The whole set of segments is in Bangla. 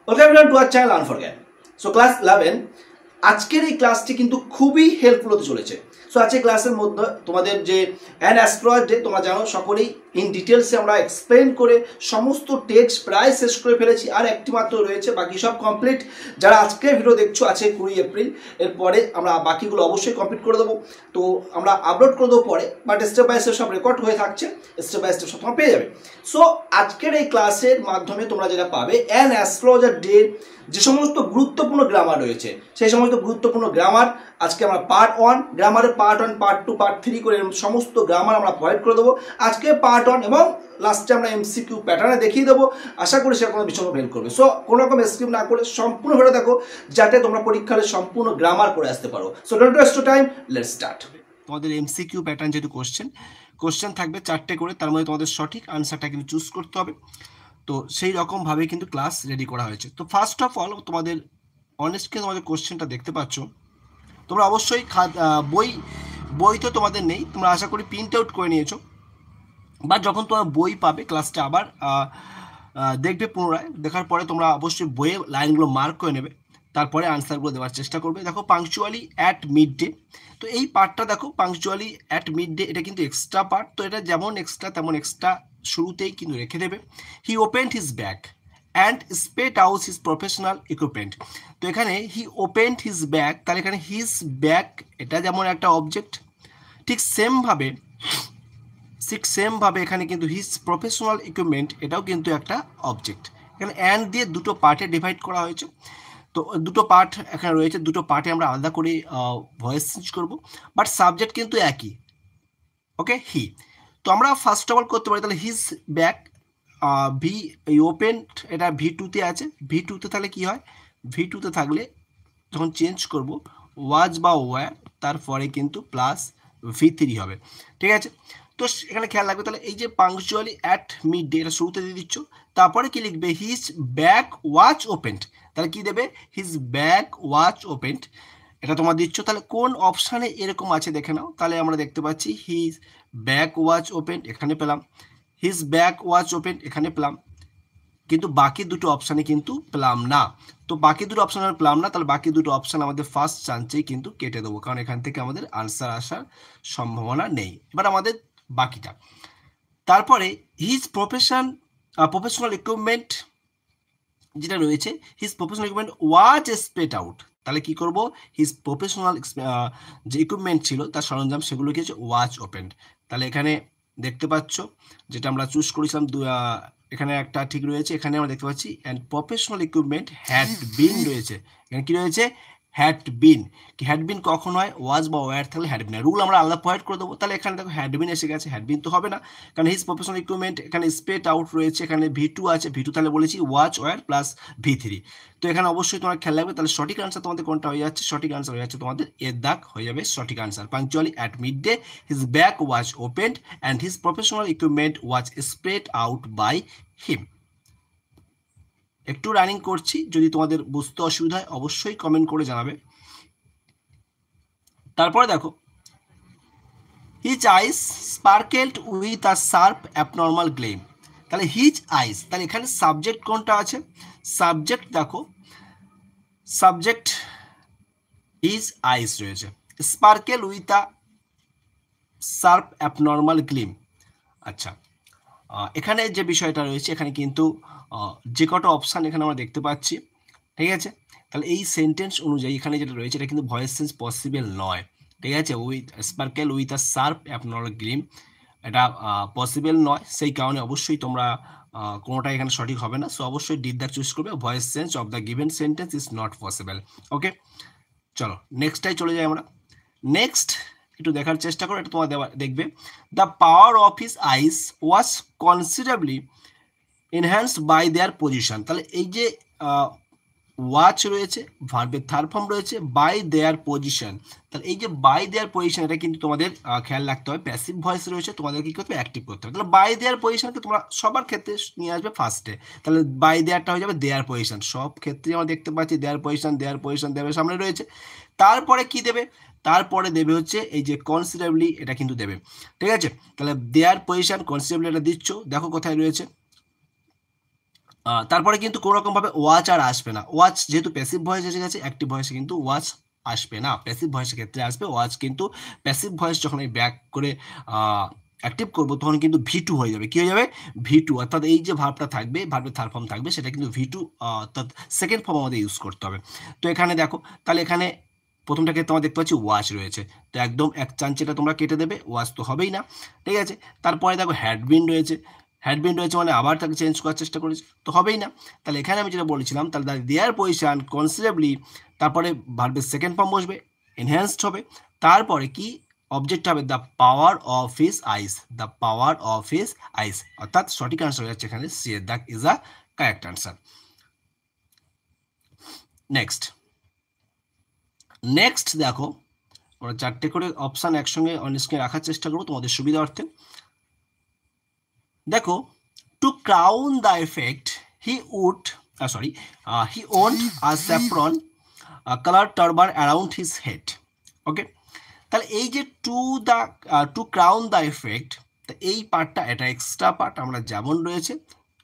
Welcome everyone to our channel learn for জ্ঞান। সো ক্লাস 11 আজকের এই ক্লাসটি কিন্তু খুবই হেল্পফুল হতে চলেছে। সো আজকের ক্লাসের মধ্যে তোমাদের যে অ্যান অ্যাস্ট্রয়েড ডে তোমরা জানো সকলেই ইন ডিটেলসে আমরা এক্সপ্লেন করে সমস্ত টেক্সট প্রায় শেষ করে ফেলেছি, আর একটি মাত্র রয়েছে, বাকি সব কমপ্লিট। যারা আজকের ভিডিও দেখছো আছে 20 এপ্রিল, এরপরে আমরা বাকিগুলো অবশ্যই কমপ্লিট করে দেবো। তো আমরা আপলোড করে দেবো পরে, বাট স্টেপ বাই স্টেপ সব রেকর্ড হয়ে থাকছে, স্টেপ বাই স্টেপ সব তোমরা পেয়ে যাবে। সো আজকের এই ক্লাসের মাধ্যমে তোমরা যেটা পাবে অ্যান অ্যাস্ট্রোলজার ডে যে সমস্ত গুরুত্বপূর্ণ গ্রামার রয়েছে সেই সমস্ত গুরুত্বপূর্ণ গ্রামার আজকে আমরা পার্ট 1, গ্রামারের পার্ট 1, পার্ট 2, পার্ট 3 করে সমস্ত গ্রামার আমরা প্রোভাইড করে দেবো আজকে পার্ট 1, এবং লাস্টে আমরা এমসিকিউ প্যাটার্নে দেখিয়ে দেবো। আশা করি সেটা কোনো ভীষণ হেল্প করবে। সো কোনো রকম স্কিপ না করে সম্পূর্ণ ভিডিও দেখো যাতে তোমরা পরীক্ষার সম্পূর্ণ গ্রামার করে আসতে পারো। So don't waste time, let's start. তোমাদের এমসিকিউ প্যাটার্ন যেহেতু কোশ্চেন থাকবে 4টে করে, তার মধ্যে তোমাদের সঠিক আনসারটা কিন্তু চুজ করতে হবে। তো সেই রকমভাবে কিন্তু ক্লাস রেডি করা হয়েছে। তো ফার্স্ট অফ অল তোমাদের অনেস্টকে তোমাদের কোশ্চেনটা দেখতে পাচ্ছ। তোমরা অবশ্যই বই তো তোমাদের নেই, তোমরা আশা করি প্রিন্ট আউট করে নিয়েছো, বা যখন তোমরা বই পাবে ক্লাসটা আবার দেখবে, পুনরায় দেখার পরে তোমরা অবশ্যই বইয়ে লাইনগুলো মার্ক করে নেবে, তারপরে আনসারগুলো দেওয়ার চেষ্টা করবে। দেখো পাংচুয়ালি অ্যাট মিড ডে, তো এই পার্টটা দেখো পাংচুয়ালি অ্যাট মিড ডে, এটা কিন্তু এক্সট্রা পার্ট, তো এটা যেমন এক্সট্রা তেমন এক্সট্রা শুরুতেই কিন্তু রেখে দেবে। He opened his bag and spate out his professional equipment, তো এখানে হি ওপেন্ড হিজ ব্যাগ, তাহলে এখানে হিজ ব্যাগ এটা যেমন একটা অবজেক্ট, ঠিক সেমভাবে এখানে কিন্তু হিজ প্রফেশনাল ইকুইপমেন্ট এটাও কিন্তু একটা অবজেক্ট। এখানে অ্যান্ড দিয়ে দুটো পার্টে ডিভাইড করা হয়েছে, তো দুটো পার্ট এখানে রয়েছে, দুটো পার্টে আমরা আলাদা করে ভয়েস চেঞ্জ করব, বাট সাবজেক্ট কিন্তু একই। ওকে, হি। তো আমরা ফার্স্ট অফ অল করতে পারি তাহলে হিজ ব্যাগ ভি ওপেন, এটা V2-তে আছে, V2-তে তাহলে কি হয়, V2-তে থাকলে যখন চেঞ্জ করব ওয়াজ বা ওয়্যার, তারপরে কিন্তু প্লাস V3 হবে। ঠিক আছে, তো এখানে খেয়াল রাখবে তাহলে এই যে পাংচুয়ালি অ্যাট মিড ডে এটা শুরুতে দিয়ে দিচ্ছ, তারপরে কি লিখবে হিজ ব্যাগ ওয়াচ ওপেন্ড, তাহলে কি দেবে হিজ ব্যাগ ওয়াচ ওপেন্ড, এটা তোমার দিচ্ছ। তাহলে কোন অপশানে এরকম আছে দেখে নাও, তাহলে আমরা দেখতে পাচ্ছি হিজ ব্যাগ ওয়াচ ওপেন্ড এখানে পেলাম, হিজ ব্যাগ ওয়াচ ওপেন্ড এখানে পেলাম, কিন্তু বাকি দুটো অপশানে কিন্তু পেলাম না। তো বাকি দুটো অপশান আমরা পেলাম না, তাহলে বাকি দুটো অপশান আমাদের ফার্স্ট চান্সেই কিন্তু কেটে দেবো, কারণ এখান থেকে আমাদের আনসার আসার সম্ভাবনা নেই। এবার আমাদের বাকিটা, তারপরে হিজ প্রফেশনাল ইকুইপমেন্ট যেটা রয়েছে, হিজ প্রফেশনাল ইকুইপমেন্ট ওয়াজ স্পেট আউট, তাহলে কি করব হিজ প্রফেশনাল যে ইকুইপমেন্ট ছিল তার সরঞ্জাম সেগুলো কি হচ্ছে ওয়াচ ওপেন্ড, তাহলে এখানে দেখতে পাচ্ছ যেটা আমরা চুজ করেছিলাম এখানে একটা ঠিক রয়েছে, এখানে আমরা দেখতে পাচ্ছি and professional equipment had been রয়েছে, এখানে কি রয়েছে হ্যাড বিন। কি হ্যাড বিন কখন হয়, ওয়াজ বা ওয়্যার থাকলে হ্যাড বিন, রুল আমরা আলাদা প্রোভাইড করে দেবো। তাহলে এখানে দেখো হ্যাড বিন এসে গেছে, হ্যাড বিন তো হবে না, কারণ হিজ প্রফেশনাল ইকুইপমেন্ট এখানে স্পেট আউট রয়েছে, এখানে V2 আছে, V2 তাহলে বলেছি ওয়াচ ওয়্যার প্লাস V3। তো এখানে অবশ্যই তোমার খেয়াল রাখবে, তাহলে সঠিক আনসার তোমাদের কোনটা হয়ে যাচ্ছে, সঠিক আনসার হয়ে যাচ্ছে তোমাদের এর দাগ হয়ে যাবে সঠিক answer. Punctually at midday his bag was opened and his professional equipment was spread out by him. একটু রানিং করছি, যদি তোমাদের বুঝতে অসুবিধা হয় অবশ্যই কমেন্ট করে জানাবে। তারপরে দেখো his eyes sparkled with a sharp abnormal gleam, তাহলে হিজ আইস, তাহলে এখানে সাবজেক্ট কোনটা আছে, সাবজেক্ট দেখো সাবজেক্ট হিজ আইস রয়েছে, sparkle with a sharp abnormal গ্লেম। আচ্ছা, এখানে যে বিষয়টা রয়েছে এখানে কিন্তু যে কটা অপশান এখানে আমরা দেখতে পাচ্ছি, ঠিক আছে, তাহলে এই সেন্টেন্স অনুযায়ী এখানে যেটা রয়েছে এটা কিন্তু ভয়েস চেঞ্জ পসিবল নয়। ঠিক আছে, with sparkle with a sharp abnormal Glim এটা পসিবল নয়, সেই কারণে অবশ্যই তোমরা কোনোটা এখানে সঠিক হবে না। সো অবশ্যই ডিড দ্য চুজ করবে, voice change of the given sentence is not possible. Okay, চলো নেক্সটটাই চলে যাই আমরা। নেক্সট একটু দেখার চেষ্টা করো, এটা তোমার দেখবে the power of his eyes was considerably enhanced by their position, তাহলে এই যে ওয়াচ রয়েছে, ভার্বের থার্ড ফর্ম রয়েছে, বাই দেয়ার পজিশন, তাহলে এই যে বাই দেয়ার পজিশন এটা কিন্তু তোমাদের খেয়াল রাখতে হবে, প্যাসিভ ভয়েস রয়েছে, তোমাদের কি করতে হবে অ্যাক্টিভ করতে হবে। তাহলে বাই দেয়ার পজিশনকে তোমরা সবার ক্ষেত্রে নিয়ে আসবে ফার্স্টে, তাহলে বাই দেয়ারটা হয়ে যাবে দেয়ার পজিশন, সব ক্ষেত্রে আমরা দেখতে পাচ্ছি দেয়ার পজিশন দেয়ার সামনে রয়েছে। তারপরে কি দেবে, তারপরে দেবে হচ্ছে এই যে কনসিডারেবলি, এটা কিন্তু দেবে। ঠিক আছে, তাহলে দেয়ার পজিশন কনসিডারেবলি এটা দিচ্ছ, দেখো কোথায় রয়েছে, তারপরে কিন্তু কোনো রকমভাবে ওয়াচ আর আসবে না। ওয়াচ যেহেতু প্যাসিভ ভয়েস এসে গেছে, অ্যাক্টিভ ভয়েসে কিন্তু ওয়াচ আসবে না। প্যাসিভ ভয়েসের ক্ষেত্রে আসবে ওয়াচ, কিন্তু প্যাসিভ ভয়েস যখন আমি ব্যাক করে অ্যাক্টিভ করবো তখন কিন্তু V2 হয়ে যাবে। কি হয়ে যাবে? V2, অর্থাৎ এই যে ভার্বটা থাকবে, ভার্বের থার্ড ফর্ম থাকবে, সেটা কিন্তু V2, অর্থাৎ সেকেন্ড ফর্ম আমাদের ইউজ করতে হবে। তো এখানে দেখো, তাহলে এখানে প্রথমটাকে তোমরা দেখতে পাচ্ছি ওয়াচ রয়েছে, তো একদম এক চান্সেটা তোমরা কেটে দেবে, ওয়াচ তো হবেই না, ঠিক আছে। তারপরে দেখো হ্যাডবিন রয়েছে, হ্যাডবিন রয়েছে মানে আবার তাকে চেঞ্জ করার চেষ্টা করেছি, তো হবেই না। তাহলে এখানে আমি যেটা বলেছিলাম, তাহলে দেয়ার পজিশন কনসিডারেবলি, তারপরে ভার্বের সেকেন্ড ফর্ম বসবে, এনহ্যান্সড হবে, তারপরে কি অবজেক্ট হবে the power of his ice, the power of his আইস, অর্থাৎ সঠিক আনসার হয়ে যাচ্ছে এখানে সি এর দাগ is a correct answer. Next দেখো, আমরা চারটে করে অপশান একসঙ্গে অন স্ক্রিনে রাখার চেষ্টা করবো তোমাদের সুবিধার্থে। দেখো, to crown the effect he would he owned a saffron colored turban around his head. Okay, তাহলে এই যে টু ক্রাউন দ্য এফেক্ট, এই পার্টটা এটা এক্সট্রা পার্ট, আমরা যেমন রয়েছে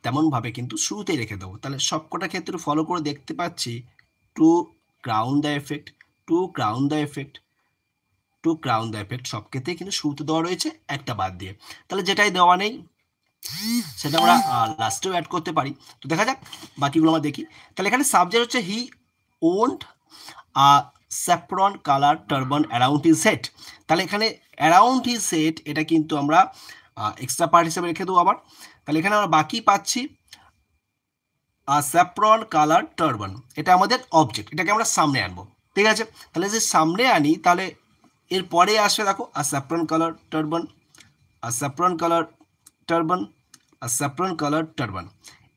তেমনভাবে কিন্তু শুরুতেই রেখে দেবো। তাহলে সবকটা ক্ষেত্রে ফলো করে দেখতে পাচ্ছি to crown the effect, to crown the effect, to crown the effect, সব ক্ষেত্রেই কিন্তু শুরুতে দেওয়া রয়েছে একটা বাদ দিয়ে। তাহলে যেটাই দেওয়া নেই সেটা আমরা লাস্টেও অ্যাড করতে পারি। তো দেখা যাক বাকিগুলো আমরা দেখি। তাহলে এখানে সাবজেক্ট হচ্ছে he wound saffron colour turban around his head. তাহলে এখানে অ্যারাউন্ড হিজ হেড এটা কিন্তু আমরা এক্সট্রা পার্ট হিসেবে রেখে দেবো আবার। তাহলে এখানে আমরা বাকি পাচ্ছি স্যাফরন কালার টার্বান, এটা আমাদের অবজেক্ট, এটাকে আমরা সামনে আনবো, ঠিক আছে। তাহলে যে সামনে আনি, তাহলে এর পরে আসবে দেখো saffron colour turban, saffron colour turban, saffron colour turban.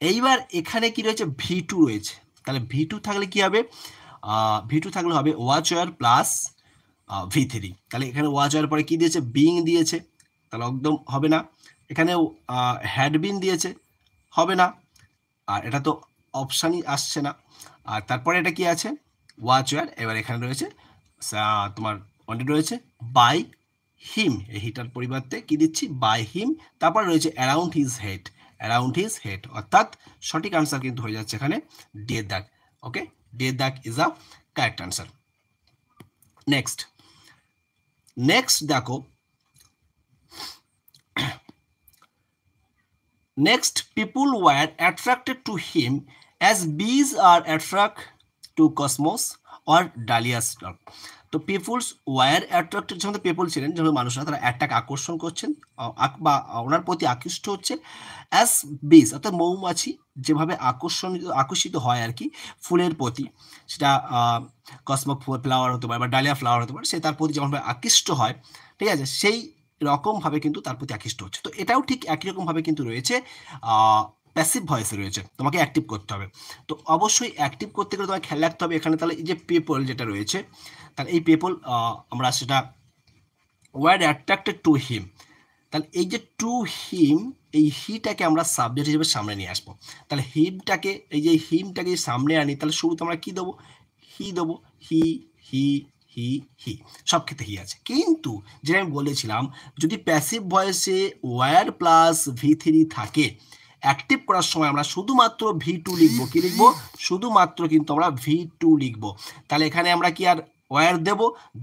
এইবার এখানে কি রয়েছে? V2 রয়েছে। তাহলে V2 থাকলে কি হবে? V2 থাকলে হবে ওয়াচ ওয়ার প্লাস V3। তাহলে এখানে ওয়াচ ওয়ার পরে কি দিয়েছে? বিং দিয়েছে, তাহলে একদম হবে না। এখানে হ্যাডবিন দিয়েছে, হবে না, আর এটা তো অপশানই আসছে না। আর তারপরে এটা কি আছে? Was were. এবার এখানে রয়েছে তোমার ওয়ান্টেড রয়েছে বাই হিম, এই হিটার পরিবর্তে কি দিচ্ছি? By him. তারপর রয়েছে around his head, around his head, অর্থাৎ সঠিক আনসার কিন্তু হয়ে যাচ্ছে এখানে ডি এর দাগ। ওকে, ডি এর দাগ is a correct answer. Next দেখো, next people were attracted to him as bees are attracted to cosmos or Dahlia's stalk. তো পিপুলস ওয়ার অ্যাট্রাক্টেড, যেমন পিপুল ছিলেন, যেমন মানুষরা, তারা অ্যাট্রাক্ট আকর্ষণ করছেন বা ওনার প্রতি আকৃষ্ট হচ্ছে অ্যাজ বিজ, অর্থাৎ মৌমাছি যেভাবে আকর্ষিত হয় আর কি ফুলের প্রতি, সেটা কসমক ফ্লাওয়ার হতে পারে বা ডালিয়া ফ্লাওয়ার হতে পারে, সে তার প্রতি যেমনভাবে আকৃষ্ট হয়, ঠিক আছে, সেই রকমভাবে কিন্তু তার প্রতি আকৃষ্ট হচ্ছে। তো এটাও ঠিক একই রকমভাবে কিন্তু রয়েছে প্যাসিভ ভয়েসে রয়েছে, তোমাকে অ্যাক্টিভ করতে হবে। তো অবশ্যই অ্যাক্টিভ করতে গেলে তোমাকে খেয়াল রাখতে হবে এখানে, তাহলে এই যে পিপল যেটা রয়েছে, তাহলে এই পিপল আমরা সেটা ওয়ার অ্যাট্রাক্টেড টু হিম, তাহলে এই যে টু হিম, এই হিটাকে আমরা সাবজেক্ট হিসেবে সামনে নিয়ে আসবো। তাহলে হিমটাকে, এই যে হিমটাকে সামনে আনি, তাহলে শুরুতে আমরা কি দেবো? হি দেবো, হি হি হি হি, সব ক্ষেত্রে হি আছে। কিন্তু যেটা আমি বলেছিলাম, যদি প্যাসিভ ভয়েসে ওয়ার প্লাস V3 থাকে, অ্যাক্টিভ করার সময় আমরা শুধুমাত্র V2 লিখবো। কি লিখবো? শুধুমাত্র কিন্তু আমরা V2 লিখবো। তাহলে এখানে আমরা কি আর ওয়ার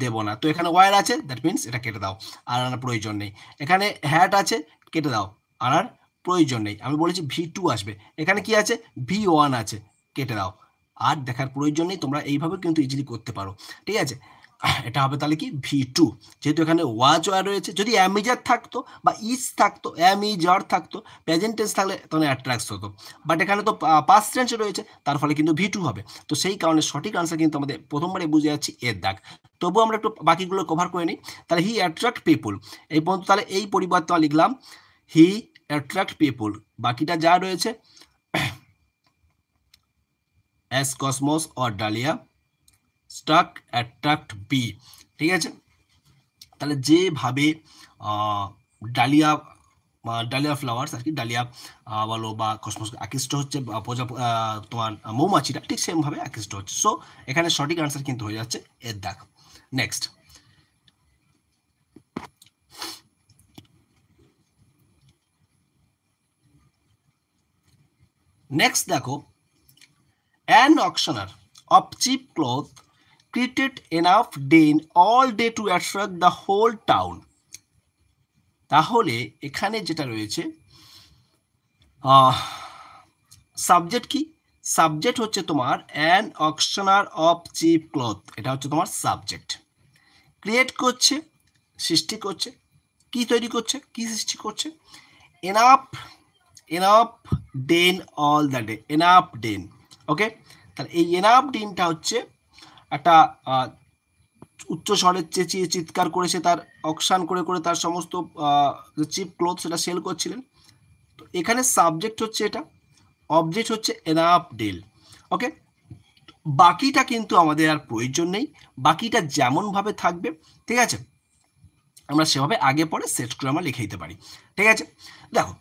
দেবো না। তো এখানে ওয়ার আছে, দ্যাট মিনস এটা কেটে দাও, আর আনার প্রয়োজন নেই। এখানে হ্যাট আছে, কেটে দাও, আনার প্রয়োজন নেই। আমি বলেছি V2 আসবে। এখানে কি আছে? V1 আছে, কেটে দাও, আর দেখার প্রয়োজন নেই। তোমরা এইভাবে কিন্তু ইজিলি করতে পারো, ঠিক আছে। এটা হবে তাহলে কি? V2, যেহেতু এখানে ওয়াজ ওয়ার রয়েছে। যদি অ্যামিজার থাকতো বা ইজ থাকতো, অ্যামিজার থাকতো, প্রেজেন্ট টেন্স থাকলে তখন অ্যাট্রাক্টস হতো, বাট এখানে তো পাস্ট টেন্স রয়েছে, তার ফলে কিন্তু V2 হবে। তো সেই কারণে সঠিক আনসার কিন্তু আমাদের প্রথমবারে বুঝে যাচ্ছি এর দাগ। তবুও আমরা একটু বাকিগুলো কভার করে নিই। তাহলে হি অ্যাট্রাক্ট পিপুল, এই পর্যন্ত তাহলে এই পরিবর্তে লিখলাম হি অ্যাট্রাক্ট পিপুল। বাকিটা যা রয়েছে as cosmos or dahlia stuck attract bee, ঠিক আছে। তাহলে যেভাবে ডালিয়া ডালিয়া ফ্লাওয়ার্স আর কি, ডালিয়া বলো বা কসমস আকৃষ্ট হচ্ছে তোমার মৌমাছিটা, ঠিক সেমভাবে আকৃষ্ট হচ্ছে। সো এখানে সঠিক আনসার কিন্তু হয়ে যাচ্ছে এর দাগ। নেক্সট দেখো, an auctioneer of cheap cloth created enough din all day to attract the whole town. তাহলে এখানে যেটা রয়েছে সাবজেক্ট কি, সাবজেক্ট হচ্ছে তোমার an auctioneer of cheap cloth, এটা হচ্ছে তোমার সাবজেক্ট। ক্রিয়েট করছে, সৃষ্টি করছে, কি তৈরি করছে, কি সৃষ্টি করছে, enough enough din all the day, enough din. Okay, তাহলে এই এনাফ ডেনটা হচ্ছে একটা উচ্চ স্বরে চেঁচিয়ে চিৎকার করেছে, তার অকশান করে করে তার সমস্ত চিপ ক্লথ সেটা সেল করছিলেন। তো এখানে সাবজেক্ট হচ্ছে এটা, অবজেক্ট হচ্ছে এনাফ ডেল। ওকে, বাকিটা কিন্তু আমাদের আর প্রয়োজন নেই, বাকিটা যেমনভাবে থাকবে, ঠিক আছে, আমরা সেভাবে আগে পরে সেট করে আমরা লিখে দিতে পারি। ঠিক আছে, দেখো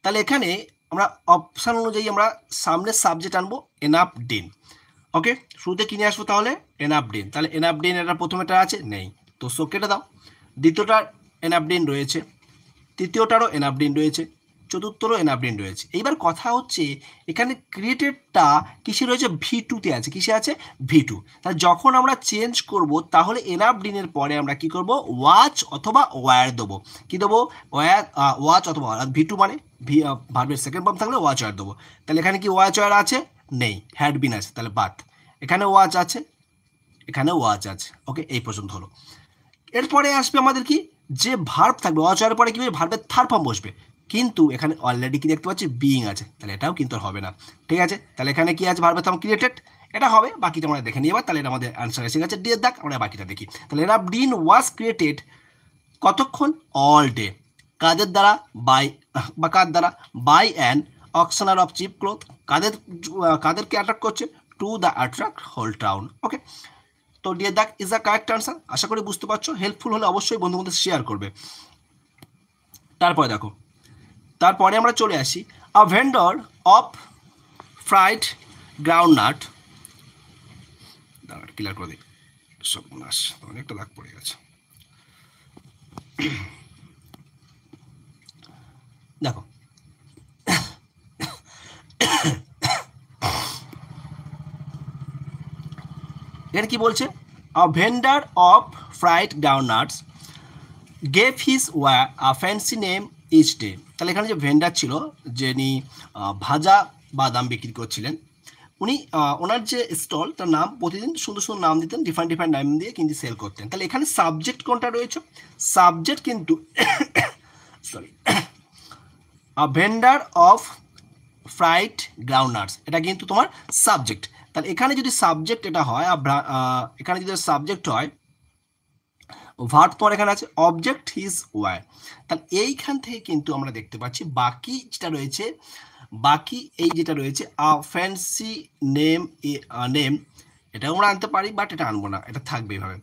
তাহলে এখানে আমরা অপশান অনুযায়ী আমরা সামনে সাবজেক্ট আনবো এনাফ ডেন। ওকে, শুরুতে কিনে আসবো তাহলে এনাফ ডেন, তাহলে এনাফ ডেন এটা প্রথমেটা আছে নেই, তো সো কেটে দাও। দ্বিতীয়টার এনাফ ডেন রয়েছে, তৃতীয়টারও এনাফ ডেন রয়েছে, চতুর্থরও এনাফ ডেন রয়েছে। এইবার কথা হচ্ছে এখানে ক্রিয়েটেডটা কিসে রয়েছে, V2-তে আছে, কিসে আছে, V2। তাহলে যখন আমরা চেঞ্জ করব তাহলে এনাফ ডেনের পরে আমরা কি করব, ওয়াচ অথবা ওয়্যার দেবো। কি দেবো, ওয়াচ অথবা V2 মানে ভার্বের সেকেন্ড ফর্ম থাকলে ওয়াচ ওয়্যার দেবো। তাহলে এখানে কি ওয়াচ ওয়্যার আছে, নেই, হ্যাড বিন আছে, তাহলে বাদ। এখানে ওয়াচ আছে, এখানে ওয়াচ আছে। ওকে, এই পর্যন্ত হলো। এরপরে আসবে আমাদের কি, যে ভার্ব থাকবে, ওয়াচ ওয়্যারের পরে কি ভার্বের থার্ড ফর্ম বসবে, কিন্তু এখানে অলরেডি কি দেখতে পাচ্ছি, বিইং আছে, তাহলে এটাও কিন্তু হবে না। ঠিক আছে, তাহলে এখানে কি আছে, ভার্বের থার্ড ক্রিয়েটেড, এটা হবে, বাকিটা আমরা দেখে নিই এবার। তাহলে এটা আমাদের আনসার এসে গেছে, দিয়ে দেখ আমরা বাকিটা দেখি। তাহলে এনাফ ডিন ওয়াজ ক্রিয়েটেড কতক্ষণ, অল ডে, কাদের দ্বারা, বাই বা কার দ্বারা, by an auctioneer of cheap cloth, কাদেরকে অ্যাট্রাক্ট করছে, to the attract whole town. Okay, তো dear that is the correct answer. আশা করি বুঝতে পারছো, হেল্পফুল হলে অবশ্যই বন্ধু মধ্যে শেয়ার করবে। তারপরে দেখো, তারপরে আমরা চলে আসি, আ ভেন্ডর অফ ফ্রাইড গ্রাউন্ডনাট, দাঁড়া ক্লিয়ার করে দিই, সব নাশ অনেকটা দাগ পড়ে গেছে। দেখো এর কি বলছে, a vendor of fried groundnuts gave his a fancy name each day. তাহলে এখানে যে ভেন্ডার ছিল, যিনি ভাজা বাদাম বিক্রি করছিলেন, উনি ওনার যে স্টল তার নাম প্রতিদিন সুন্দর সুন্দর নাম দিতেন, ডিফারেন্ট ডিফারেন্ট নাম দিয়ে কিন্তু সেল করতেন। তাহলে এখানে সাবজেক্ট কোনটা রয়েছে, সাবজেক্ট কিন্তু sorry, a vendor of fried groundnuts, এটা কিন্তু তোমার সাবজেক্ট। তাহলে এখানে যদি সাবজেক্ট এটা হয়, এখানে যদি সাবজেক্ট হয়, ভার্ব পর এখানে আছে অবজেক্ট হিজ ওয়্যার, তাহলে এইখান থেকে কিন্তু আমরা দেখতে পাচ্ছি বাকি যেটা রয়েছে, বাকি এই যেটা রয়েছে আ ফ্যান্সি নেম, নেম এটাও আমরা আনতে পারি, বাট এটা আনবো না, এটা থাকবে এভাবে।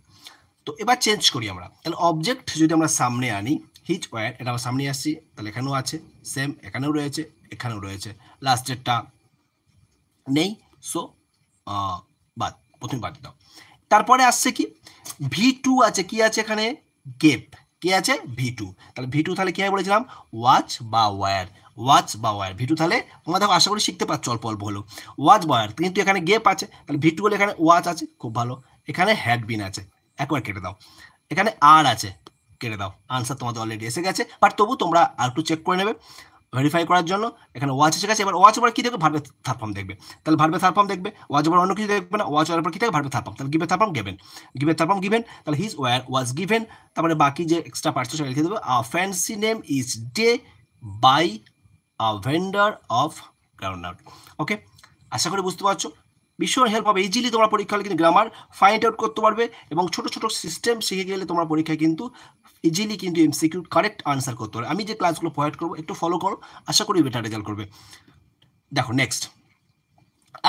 তো এবার চেঞ্জ করি আমরা, তাহলে অবজেক্ট যদি আমরা সামনে আনি, হিজ ওয়্যার এটা আমরা সামনে আসছি, তাহলে এখানেও আছে সেম, এখানেও রয়েছে, এখানেও রয়েছে, লাস্টেরটা নেই, সো বাদ, প্রথমে বাদ দাও। তারপরে আসছে কি, V2 আছে, কি আছে এখানে, গেপ, কি আছে, V2। তাহলে V2 তাহলে কি হয় বলেছিলাম, ওয়াচ বা ওয়্যার, ওয়াচ বা ওয়্যার, V2 তাহলে তোমরা দেখো আশা করি শিখতে পারছো অল্প অল্প হলো, ওয়াচ বা ওয়্যার, কিন্তু এখানে গেপ আছে, তাহলে V2 হলে এখানে ওয়াচ আছে, খুব ভালো, এখানে হ্যাড বিন আছে, একবার কেটে দাও, এখানে আর আছে, কেটে দাও, আনসার তোমাদের অলরেডি এসে গেছে, বাট তবু তোমরা আর একটু চেক করে নেবে ভেরিফাই করার জন্য। এখানে ওয়াচ এসে গেছে, এবার ওয়াচ ওভার কি দেখবে, ভার্বের থার্ড ফর্ম দেখবে, তাহলে ভার্বের থার্ড ফর্ম দেখবে, ওয়াচ ওভার অন্য কিছু দেখবে না, ওয়াচ ওভার কি দেখবে, ভার্বের থার্ড ফর্ম, তাহলে গিভের থার্ড ফর্ম গিভেন, গিভের থার্ড ফর্ম গিভেন, তাহলে হিজ ওয়্যার ওয়াজ গিভেন, তারপরে বাকি যে এক্সট্রা পার্টস সেটা লিখে দেবে, a fancy name is day by a vendor of groundnut. Okay, আশা করি বুঝতে পারছো, ভীষণ হেল্প হবে, ইজিলি তোমরা পরীক্ষা হলে কিন্তু গ্রামার ফাইন্ড আউট করতে পারবে, এবং ছোট ছোট সিস্টেম শিখে গেলে তোমরা পরীক্ষায় কিন্তু ইজিলি কিন্তু MCQ কারেক্ট আনসার করতে পারবে। আমি যে ক্লাসগুলো প্রোভাইড করবো একটু ফলো করো, আশা করি বেটার রেজাল্ট করবে। দেখো next,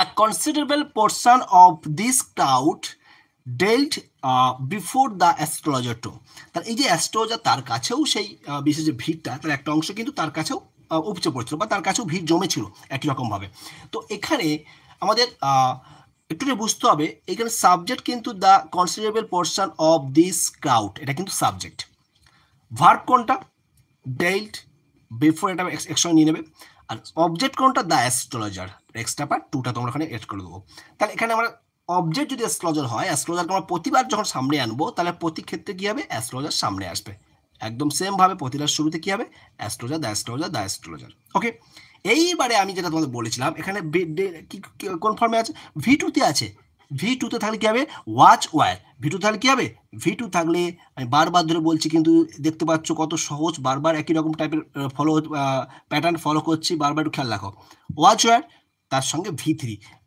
a considerable portion of this crowd dealt before the astrologer too. তাহলে এই যে অ্যাস্ট্রোলজার তার কাছেও সেই বিশেষ যে ভিড়টা, তার একটা অংশ কিন্তু তার কাছেও উপচে পড়ছিল, বা তার কাছেও ভিড় জমেছিল একই রকমভাবে। তো এখানে আমাদের একটু বুঝতে হবে, এখানে সাবজেক্ট কিন্তু the considerable portion of this crowd, এটা কিন্তু সাবজেক্ট। ভার্ব কোনটা, ডেল্ট, বিফোর এটা একসঙ্গে নিয়ে নেবে, আর অবজেক্ট কোনটা, দ্য অ্যাস্ট্রোলজার, এক্সট্রা পার্ট 2টা তোমরা এখানে এড করে দেবো। তাহলে এখানে আমরা অবজেক্ট যদি অ্যাস্ট্রোলজার হয়, অ্যাস্ট্রোলজারকে আমরা প্রতিবার যখন সামনে আনবো তাহলে প্রতি ক্ষেত্রে কী হবে, অ্যাস্ট্রোলজার সামনে আসবে। একদম সেমভাবে প্রতিটার শুরুতে কী হবে, astrologer, the astrologer, the astrologer. Okay, এইবারে আমি যেটা তোমাদের বলেছিলাম এখানে কোন ফর্মে আছে, V2-তে আছে। V2-তে থাকলে কী হবে, ওয়াচ ওয়্যার। V2 থাকলে কী হবে, V2 থাকলে আমি বারবার ধরে বলছি কিন্তু দেখতে পাচ্ছ কত সহজ, বারবার একই রকম টাইপের প্যাটার্ন ফলো করছি, বারবার একটু খেয়াল রাখো। ওয়াচ ওয়্যার তার সঙ্গে V3,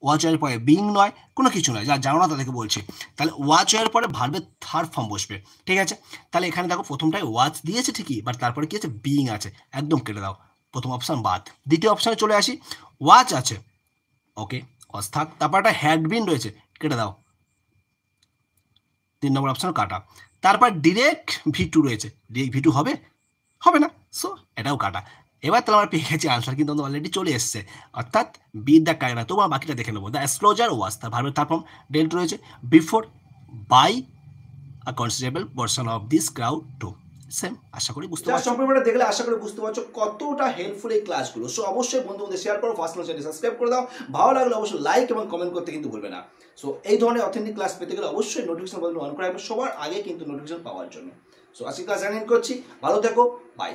ওয়াচ ওয়্যারের পরে বিং নয়, কোনো কিছু নয়, যা জানো না তাদেরকে বলছি। তাহলে ওয়াচ ওয়্যারের পরে ভার্বের থার্ড ফর্ম বসবে, ঠিক আছে। তাহলে এখানে দেখো প্রথমটায় ওয়াচ দিয়েছে ঠিকই, বাট তারপরে কি আছে, বিং আছে, একদম কেটে দাও, প্রথম অপশান বাদ। দ্বিতীয় অপশানে চলে আসি, ওয়াচ আছে, ওকে ওয়াচ থাক, তারপর একটা হ্যাড বিন রয়েছে, কেটে দাও, 3 নম্বর অপশান কাটা। তারপর ডিরেক্ট V2 রয়েছে, ডিরেক্ট V2 হবে, হবে না, সো এটাও কাটা। এবার তো আমরা পেয়ে গেছি আনসার, কিন্তু অলরেডি চলে এসছে, অর্থাৎ বি দ্য কায়না। তোমার বাকিটা দেখে নেবো, দ্য অ্যাস্ট্রোলজার ওয়াজ, তার ভার্বের থার্ড ফর্ম ডেল্ট রয়েছে, before by a considerable portion of this crowd too. Same, আশা করি বুঝতে পারছো। সম্পূর্ণটা দেখলে আশা করি বুঝতে পারছো কতটা হেল্পফুল এই ক্লাসগুলো। সো অবশ্যই বন্ধুদের শেয়ার করো, ফার্স্ট চ্যানেল সাবস্ক্রাইব করে দাও, ভালো লাগলে অবশ্যই লাইক এবং কমেন্ট করতে কিন্তু ভুলবে না। সো এই ধরনের অথেন্টিক ক্লাস পেতে গেলে অবশ্যই নোটিফিকেশন বাটন অন করে রাখবে সবার আগে কিন্তু নোটিফিকেশন পাওয়ার জন্য। সো আজকে ক্লাস এন্ড করছি, ভালো থেকো, বাই।